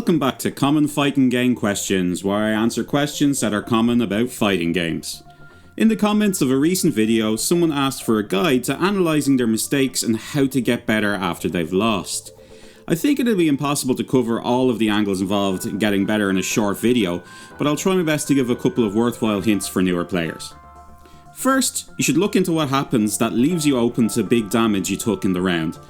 Welcome back to Common Fighting Game Questions, where I answer questions that are common about fighting games. In the comments of a recent video, someone asked for a guide to analysing their mistakes and how to get better after they've lost. I think it'll be impossible to cover all of the angles involved in getting better in a short video, but I'll try my best to give a couple of worthwhile hints for newer players. First, you should look into what happens that leaves you open to big damage you took in the round.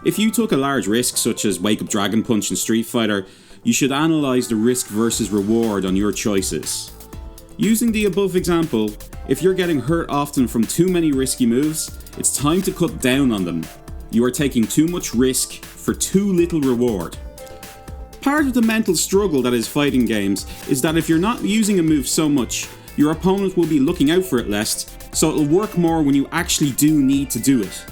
If you took a large risk such as Wake Up Dragon Punch in Street Fighter, you should analyse the risk versus reward on your choices. Using the above example, if you're getting hurt often from too many risky moves, it's time to cut down on them. You are taking too much risk for too little reward. Part of the mental struggle that is fighting games is that if you're not using a move so much, your opponent will be looking out for it less, so it'll work more when you actually do need to do it.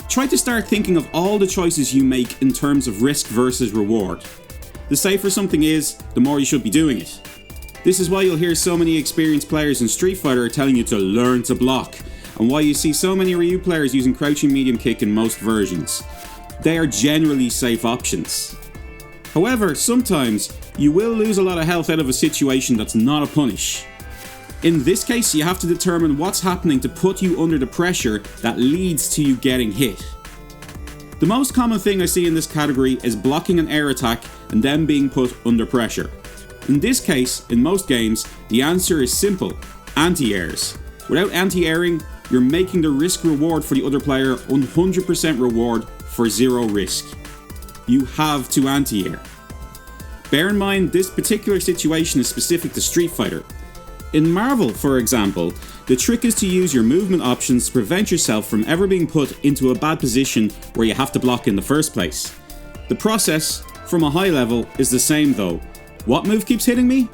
Try to start thinking of all the choices you make in terms of risk versus reward. The safer something is, the more you should be doing it. This is why you'll hear so many experienced players in Street Fighter telling you to learn to block, and why you see so many Ryu players using crouching medium kick in most versions. They are generally safe options. However, sometimes you will lose a lot of health out of a situation that's not a punish. In this case, you have to determine what's happening to put you under the pressure that leads to you getting hit. The most common thing I see in this category is blocking an air attack and then being put under pressure. In this case, in most games, the answer is simple: anti-airs. Without anti-airing, you're making the risk reward for the other player 100% reward for zero risk. You have to anti-air. Bear in mind, this particular situation is specific to Street Fighter. In Marvel, for example, the trick is to use your movement options to prevent yourself from ever being put into a bad position where you have to block in the first place. The process, from a high level, is the same though. What move keeps hitting me?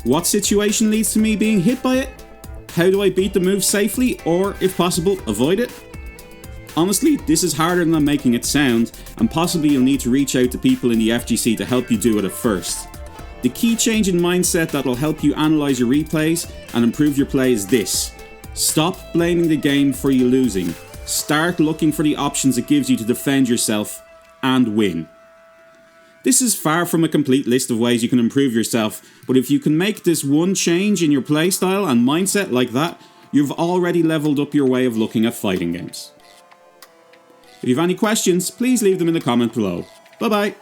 What situation leads to me being hit by it? How do I beat the move safely, or, if possible, avoid it? Honestly, this is harder than I'm making it sound, and possibly you'll need to reach out to people in the FGC to help you do it at first. The key change in mindset that will help you analyse your replays and improve your play is this: stop blaming the game for you losing. Start looking for the options it gives you to defend yourself and win. This is far from a complete list of ways you can improve yourself, but if you can make this one change in your playstyle and mindset like that, you've already leveled up your way of looking at fighting games. If you have any questions, please leave them in the comment below. Bye bye!